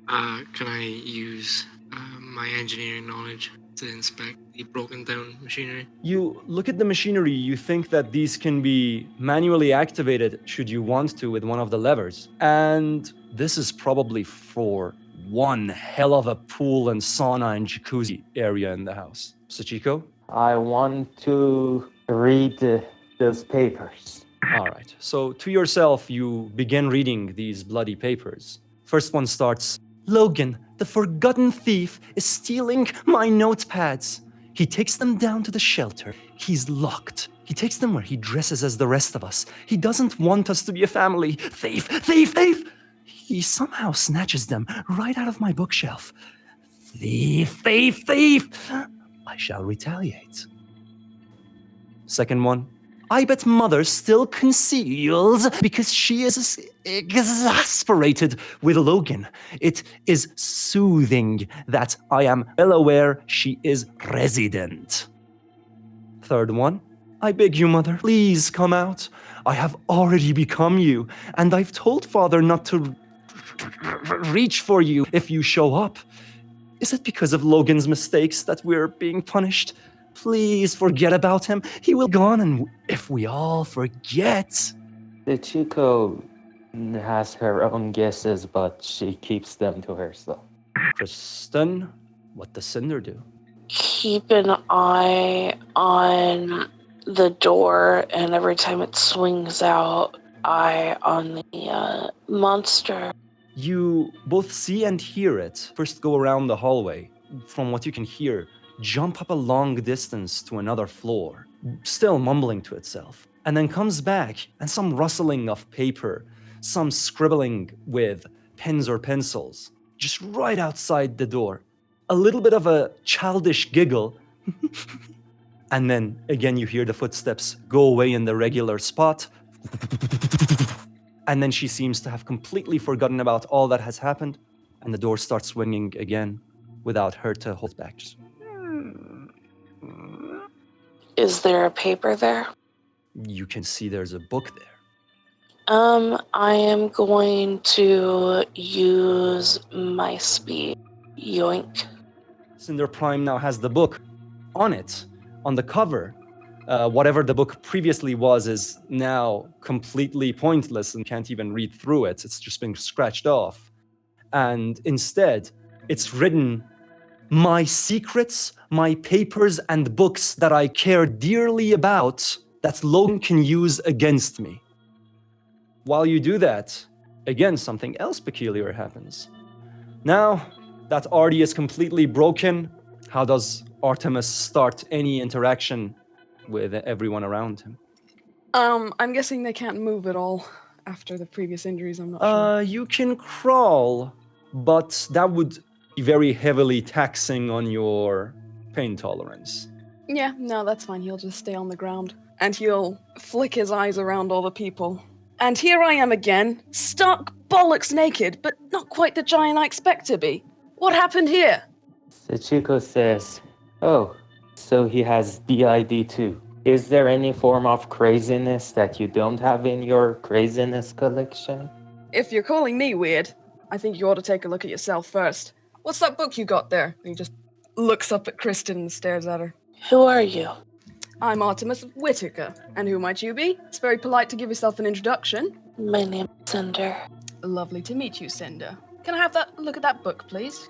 Can I use my engineering knowledge to inspect the broken down machinery? You look at the machinery, you think that these can be manually activated should you want to with one of the levers. And this is probably for one hell of a pool and sauna and jacuzzi area in the house. Sachiko? I want to read those papers. All right. So to yourself, you begin reading these bloody papers. First one starts, Logan, the forgotten thief, is stealing my notepads. He takes them down to the shelter. He's locked. He takes them where he dresses as the rest of us. He doesn't want us to be a family. Thief, thief, thief! He somehow snatches them right out of my bookshelf. Thief, thief, thief! I shall retaliate. Second one. I bet Mother still conceals because she is exasperated with Logan. It is soothing that I am well aware she is resident. Third one. I beg you, Mother, please come out. I have already become you, and I've told Father not to reach for you if you show up. Is it because of Logan's mistakes that we're being punished? Please forget about him. He will be gone, and if we all forget... The Chico has her own guesses, but she keeps them to herself. Kristen, what does Cinder do? Keep an eye on the door, and every time it swings out, eye on the monster. You both see and hear it. First go around the hallway. From what you can hear, jump up a long distance to another floor, still mumbling to itself, and then comes back, and some rustling of paper, some scribbling with pens or pencils, just right outside the door. A little bit of a childish giggle, and then again you hear the footsteps go away in the regular spot, and then she seems to have completely forgotten about all that has happened, and the door starts swinging again without her to hold back. Just... Is there a paper there? You can see there's a book there. I am going to use my speed. Yoink. Cinder Prime now has the book. On it, on the cover, whatever the book previously was is now completely pointless and can't even read through it. It's just been scratched off. And instead, it's written, my secrets, my papers and books that I care dearly about that Logan can use against me. While you do that, again, something else peculiar happens. Now that Artie is completely broken, how does Artemis start any interaction with everyone around him? I'm guessing they can't move at all after the previous injuries, I'm not sure. You can crawl, but that would be very heavily taxing on your pain tolerance. Yeah, no, that's fine. He'll just stay on the ground. And he'll flick his eyes around all the people. And here I am again, stark bollocks naked, but not quite the giant I expect to be. What happened here? Sachiko says, oh, so he has DID too. Is there any form of craziness that you don't have in your craziness collection? If you're calling me weird, I think you ought to take a look at yourself first. What's that book you got there? And he just looks up at Kristen and stares at her. Who are you? I'm Artemis Whitaker. And who might you be? It's very polite to give yourself an introduction. My name's Cinder. Lovely to meet you, Cinder. Can I have that look at that book, please?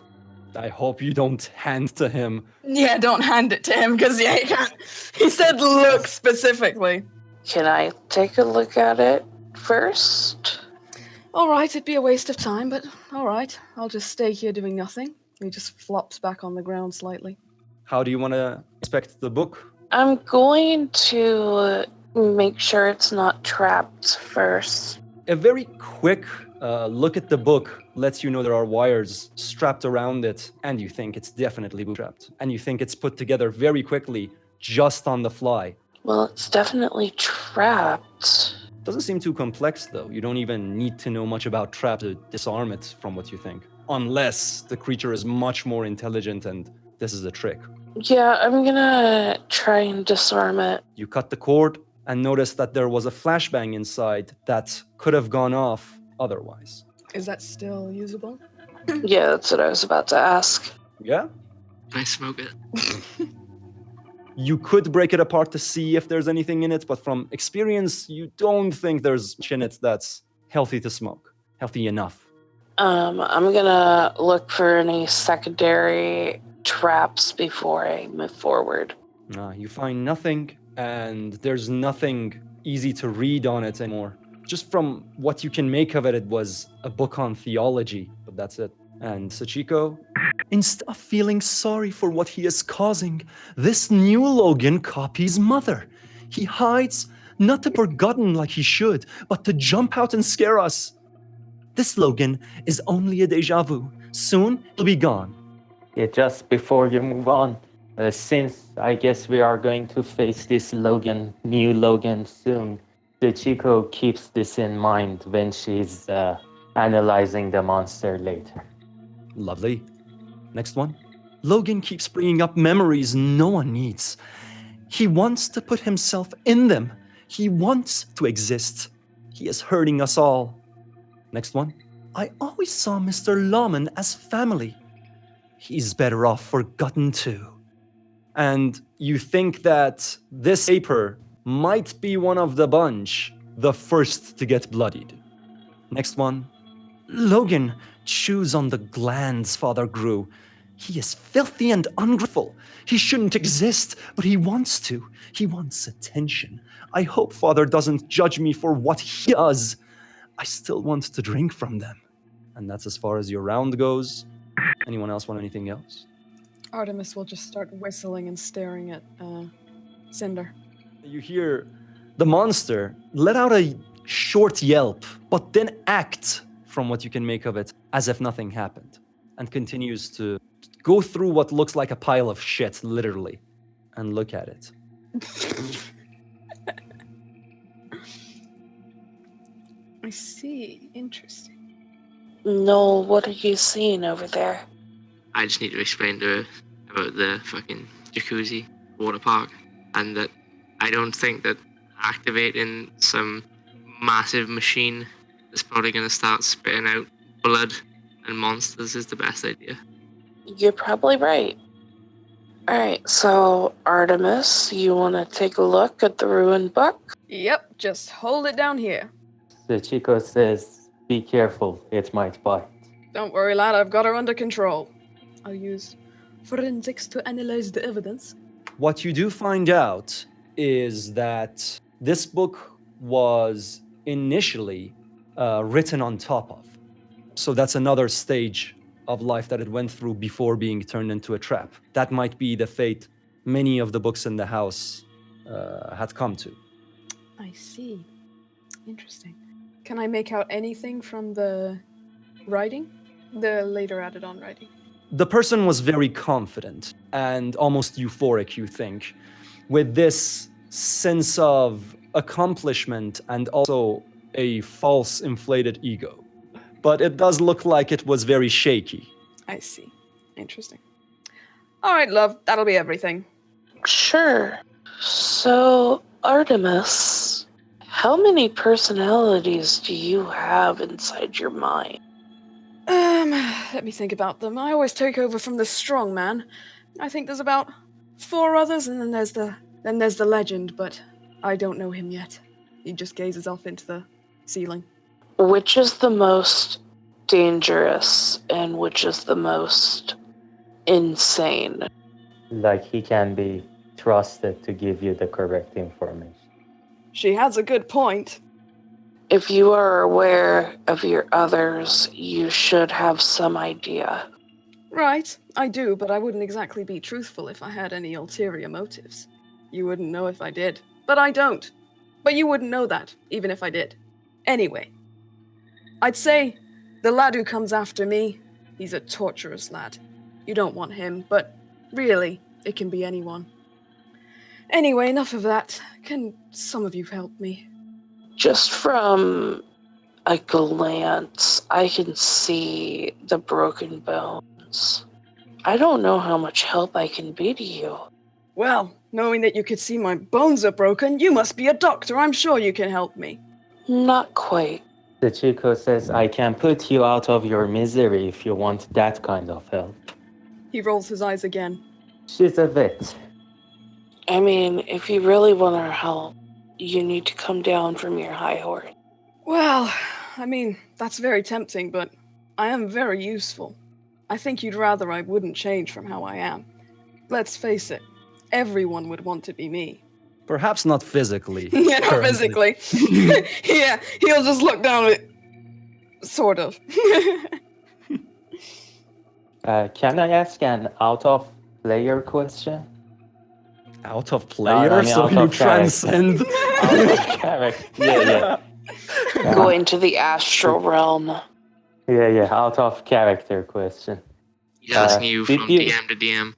I hope you don't hand to him. Yeah, don't hand it to him, because yeah, he can't. He said look specifically. Can I take a look at it first? All right, it'd be a waste of time, but all right. I'll just stay here doing nothing. He just flops back on the ground slightly. How do you want to inspect the book? I'm going to make sure it's not trapped first. A very quick look at the book lets you know there are wires strapped around it, and you think it's definitely bootstrapped. And you think it's put together very quickly, just on the fly. Well, it's definitely trapped. Doesn't seem too complex, though. You don't even need to know much about trap to disarm it, from what you think. Unless the creature is much more intelligent and this is a trick. Yeah, I'm gonna try and disarm it. You cut the cord and notice that there was a flashbang inside that could have gone off otherwise. Is that still usable? Yeah, that's what I was about to ask. Yeah? Can I smoke it? You could break it apart to see if there's anything in it, but from experience, you don't think there's much in it that's healthy to smoke. Healthy enough. I'm gonna look for any secondary traps before I move forward. You find nothing, and there's nothing easy to read on it anymore. Just from what you can make of it, it was a book on theology, but that's it. And Sachiko, instead of feeling sorry for what he is causing, this new Logan copies Mother. He hides, not to be forgotten like he should, but to jump out and scare us. This Logan is only a deja vu. Soon he'll be gone. Yeah, just before you move on, since I guess we are going to face this new Logan soon, the Chico keeps this in mind when she's analyzing the monster later. Lovely. Next one. Logan keeps bringing up memories no one needs. He wants to put himself in them. He wants to exist. He is hurting us all. Next one. I always saw Mr. Lawman as family. He's better off forgotten too. And you think that this paper might be one of the bunch, the first to get bloodied. Next one. Logan chews on the glands Father grew. He is filthy and ungrateful. He shouldn't exist, but he wants to. He wants attention. I hope Father doesn't judge me for what he does. I still want to drink from them. And that's as far as your round goes. Anyone else want anything else? Artemis will just start whistling and staring at Cinder. You hear the monster let out a short yelp, but then act, from what you can make of it, as if nothing happened, and continues to go through what looks like a pile of shit, literally, and look at it. I see. Interesting. No, what are you seeing over there? I just need to explain to her about the fucking jacuzzi water park, and that I don't think that activating some massive machine that's probably going to start spitting out blood and monsters is the best idea. You're probably right. Alright, so Artemis, you want to take a look at the ruined book? Yep, just hold it down here. The Chico says, be careful, it might bite. Don't worry, lad, I've got her under control. I'll use forensics to analyze the evidence. What you do find out is that this book was initially written on top of. So that's another stage of life that it went through before being turned into a trap. That might be the fate many of the books in the house had come to. I see. Interesting. Can I make out anything from the writing? The later added on writing. The person was very confident and almost euphoric, you think, with this sense of accomplishment and also a false inflated ego. But it does look like it was very shaky. I see. Interesting. All right, love, that'll be everything. Sure. So, Artemis, how many personalities do you have inside your mind? Let me think about them. I always take over from the strong man. I think there's about 4 others, and then there's the legend, but I don't know him yet. He just gazes off into the ceiling. Which is the most dangerous and which is the most insane? Like he can be trusted to give you the correct information. She has a good point. If you are aware of your others, you should have some idea. Right, I do, but I wouldn't exactly be truthful if I had any ulterior motives. You wouldn't know if I did, but I don't. But you wouldn't know that, even if I did. Anyway, I'd say the lad who comes after me, he's a torturous lad. You don't want him, but really, it can be anyone. Anyway, enough of that. Can some of you help me? Just from a glance, I can see the broken bones. I don't know how much help I can be to you. Well, knowing that you could see my bones are broken, you must be a doctor. I'm sure you can help me. Not quite. Chico says, I can put you out of your misery if you want that kind of help. He rolls his eyes again. She's a vet. I mean, if you really want our help, you need to come down from your high horse. Well, I mean, that's very tempting, but I am very useful. I think you'd rather I wouldn't change from how I am. Let's face it, everyone would want to be me. Perhaps not physically. Yeah, not currently. physically. Yeah, he'll just look down at it. Sort of. Can I ask an out-of-player question? Out of player, I mean, so out you of character. transcend. Out of character. Yeah. Going to the astral realm. Yeah, out of character question. He's asking you did from you- DM to DM.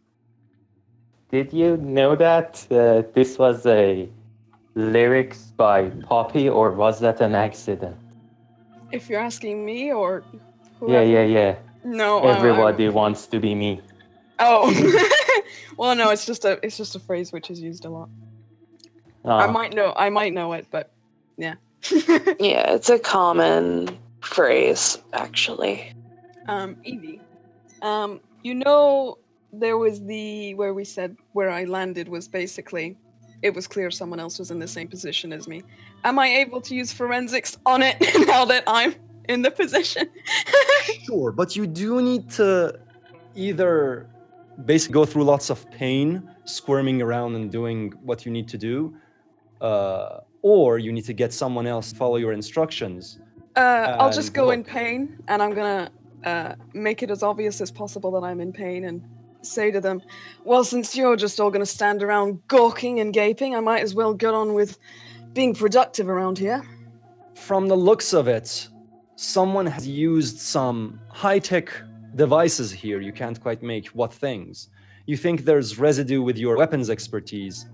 Did you know that this was a lyrics by Poppy, or was that an accident? If you're asking me or whoever. Yeah. No, Everybody wants to be me. Oh. Well, no, it's just a phrase which is used a lot. I might know it, but yeah. Yeah, it's a common phrase, actually. Evie. You know, there was where I landed was basically, it was clear someone else was in the same position as me. Am I able to use forensics on it now that I'm in the position? Sure, but you do need to either basically go through lots of pain, squirming around and doing what you need to do, or you need to get someone else to follow your instructions. I'll just And go in look. pain, and I'm gonna make it as obvious as possible that I'm in pain and say to them, well, since you're just all gonna stand around gawking and gaping, I might as well get on with being productive around here. From the looks of it, someone has used some high-tech devices here. You can't quite make what things. You think there's residue with your weapons expertise,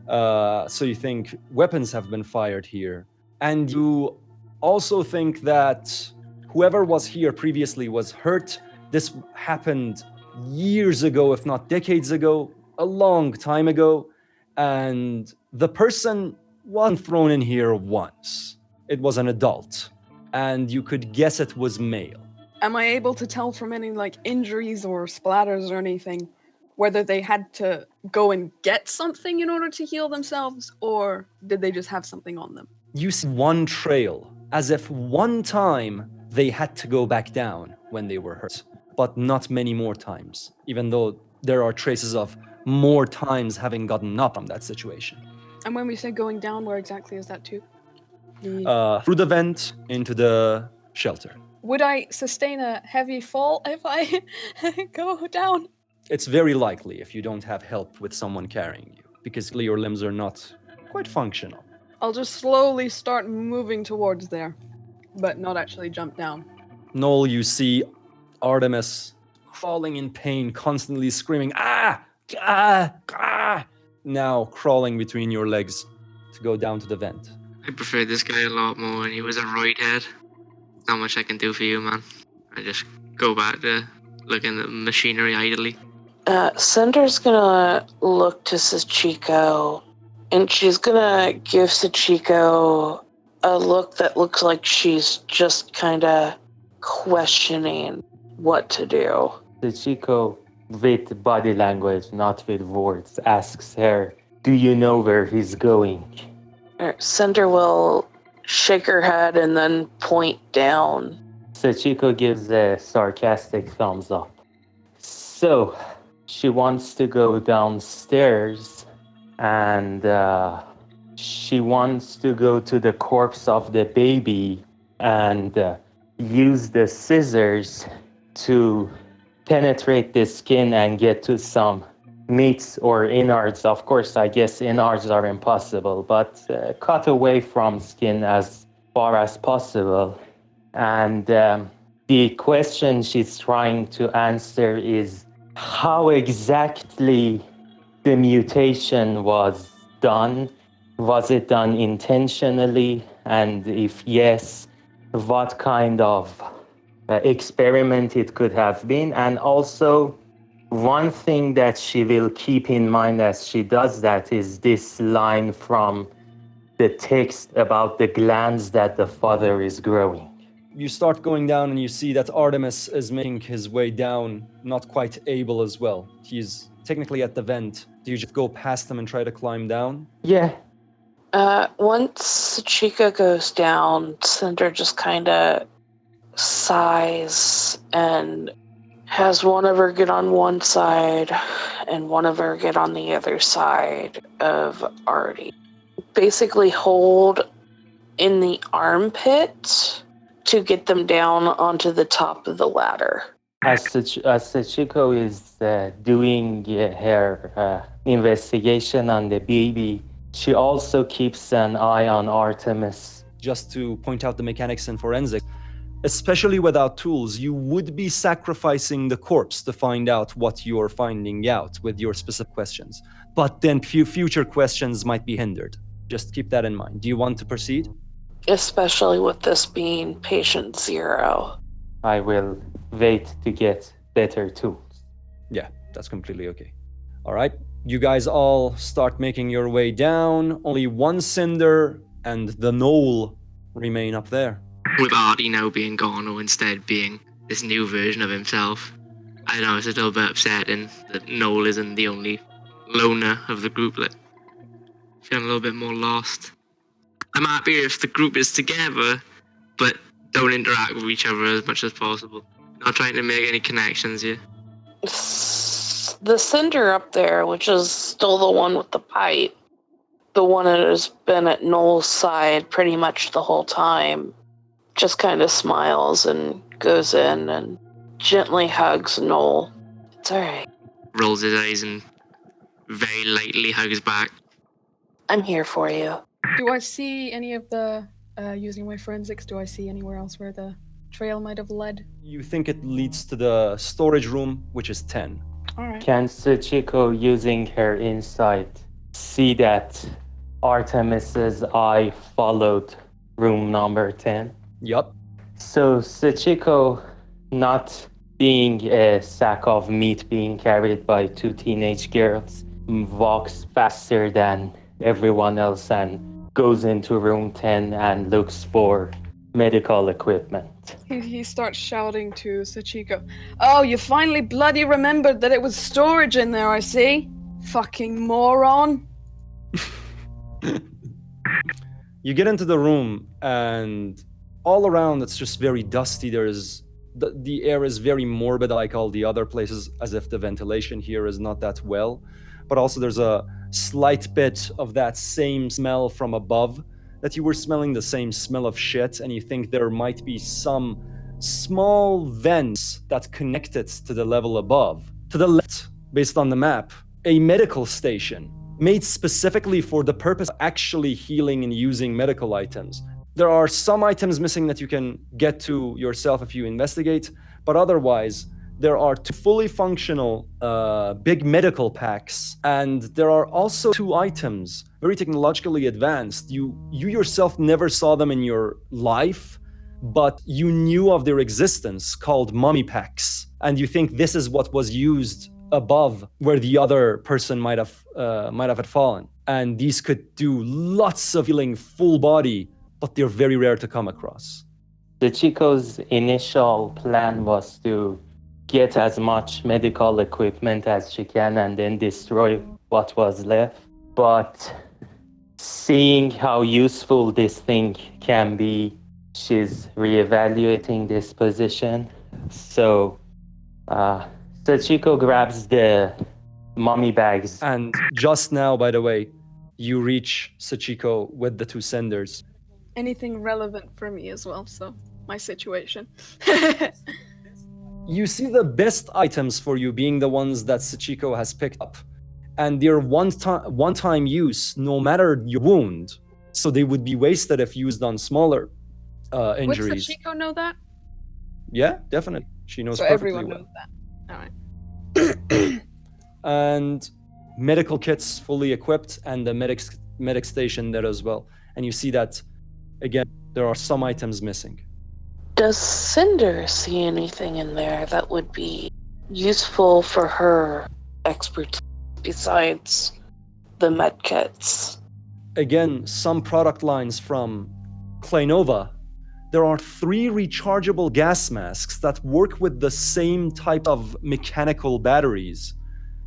so you think weapons have been fired here. And you also think that whoever was here previously was hurt. This happened years ago, if not decades ago, a long time ago. And the person wasn't thrown in here once. It was an adult. And you could guess it was male. Am I able to tell from any injuries or splatters or anything whether they had to go and get something in order to heal themselves, or did they just have something on them? You see one trail, as if one time they had to go back down when they were hurt, but not many more times, even though there are traces of more times having gotten up from that situation. And when we say going down, where exactly is that to? Through the vent into the shelter. Would I sustain a heavy fall if I go down? It's very likely if you don't have help with someone carrying you, because your limbs are not quite functional. I'll just slowly start moving towards there, but not actually jump down. Noel, you see Artemis crawling in pain, constantly screaming, ah, ah, ah, now crawling between your legs to go down to the vent. I prefer this guy a lot more, and he was a right head. Not much I can do for you, man. I just go back to looking at machinery idly. Cinder's gonna look to Sachiko, and she's gonna give Sachiko a look that looks like she's just kind of questioning what to do. The Chico, with body language, not with words, asks her, do you know where he's going? Cinder will shake her head and then point down. Sachiko gives a sarcastic thumbs up. So, she wants to go downstairs, and she wants to go to the corpse of the baby and use the scissors to penetrate the skin and get to some meats or innards. Of course, I guess innards are impossible, but cut away from skin as far as possible. And the question she's trying to answer is how exactly the mutation was done. Was it done intentionally? And if yes, what kind of experiment it could have been? And also, one thing that she will keep in mind as she does that is this line from the text about the glands that the father is growing. You start going down and you see that Artemis is making his way down, not quite able as well. He's technically at the vent. Do you just go past him and try to climb down? Yeah. Once Chica goes down, Cinder just kind of sighs and has one of her get on one side and one of her get on the other side of Artie. Basically hold in the armpit to get them down onto the top of the ladder. As Sachiko is doing her investigation on the baby, she also keeps an eye on Artemis. Just to point out the mechanics in forensics, especially without tools, you would be sacrificing the corpse to find out what you're finding out with your specific questions. But then future questions might be hindered. Just keep that in mind. Do you want to proceed? Especially with this being patient 0. I will wait to get better tools. Yeah, that's completely okay. All right, you guys all start making your way down. Only one Cinder and the Knoll remain up there. With Artie now being gone, or instead being this new version of himself, I know it's a little bit upsetting that Noel isn't the only loner of the grouplet. Feeling a little bit more lost. I'm happier if the group is together, but don't interact with each other as much as possible. Not trying to make any connections here. The Cinder up there, which is still the one with the pipe, the one that has been at Noel's side pretty much the whole time, just kind of smiles and goes in and gently hugs Noel. It's all right. Rolls his eyes and very lightly hugs back. I'm here for you. Do I see any of the, using my forensics, do I see anywhere else where the trail might have led? You think it leads to the storage room, which is 10. Alright. Can Sachiko, using her insight, see that Artemis's eye followed room number 10? Yup. So Sachiko, not being a sack of meat being carried by two teenage girls, walks faster than everyone else and goes into room 10 and looks for medical equipment. He starts shouting to Sachiko, "Oh, you finally bloody remembered that it was storage in there, I see. Fucking moron." You get into the room and all around it's just very dusty. The air is very morbid like all the other places, as if the ventilation here is not that well. But also there's a slight bit of that same smell from above that you were smelling, the same smell of shit, and you think there might be some small vents that connect it to the level above. To the left, based on the map, a medical station made specifically for the purpose of actually healing and using medical items. There are some items missing that you can get to yourself if you investigate, but otherwise, there are two fully functional big medical packs, and there are also 2 items, very technologically advanced. You yourself never saw them in your life, but you knew of their existence, called mummy packs. And you think this is what was used above where the other person might have had fallen. And these could do lots of healing full body, but they're very rare to come across. Sachiko's initial plan was to get as much medical equipment as she can and then destroy what was left. But seeing how useful this thing can be, she's reevaluating this position. So Sachiko grabs the mummy bags. And just now, by the way, you reach Sachiko with the 2 senders. Anything relevant for me as well, so my situation. You see the best items for you being the ones that Sachiko has picked up. And they're one-time use, no matter your wound. So they would be wasted if used on smaller injuries. Would Sachiko know that? Yeah, definitely. She knows So perfectly everyone well. knows that. Alright. And medical kits fully equipped, and the medic station there as well. And you see that, again, there are some items missing. Does Cinder see anything in there that would be useful for her expertise besides the medkits? Again, some product lines from Kleinova there are 3 rechargeable gas masks that work with the same type of mechanical batteries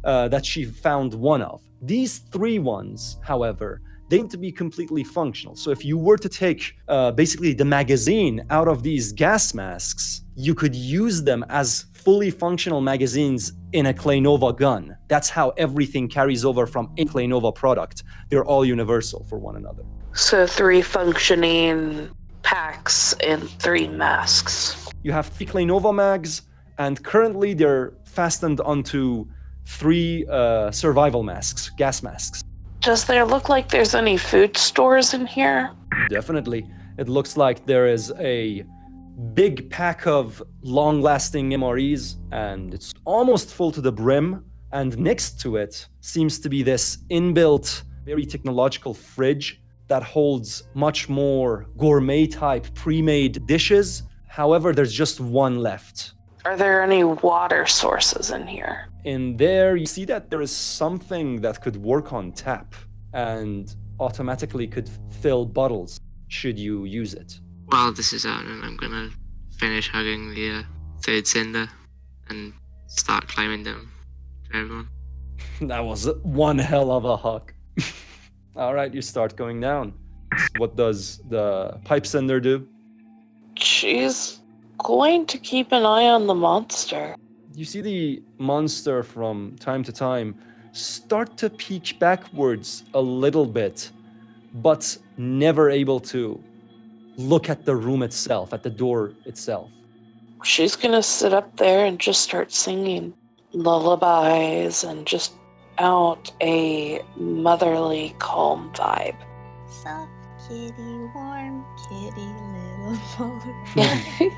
that she found one of. These 3 ones, however, they need to be completely functional. So if you were to take basically the magazine out of these gas masks, you could use them as fully functional magazines in a Claynova gun. That's how everything carries over from a Claynova product. They're all universal for one another. So 3 functioning packs and 3 masks. You have 3 Claynova mags, and currently they're fastened onto 3 survival masks, gas masks. Does there look like there's any food stores in here? Definitely. It looks like there is a big pack of long-lasting MREs, and it's almost full to the brim. And next to it seems to be this inbuilt, very technological fridge that holds much more gourmet-type pre-made dishes. However, there's just one left. Are there any water sources in here? In there, you see that there is something that could work on tap and automatically could fill bottles should you use it. While this is happening, I'm gonna finish hugging the third cinder and start climbing down to everyone. That was one hell of a hug. All right, you start going down. What does the pipe sender do? She's going to keep an eye on the monster. You see the monster from time to time start to peek backwards a little bit, but never able to look at the room itself, at the door itself. She's gonna sit up there and just start singing lullabies and just out a motherly, calm vibe. Soft kitty, warm kitty, little ball.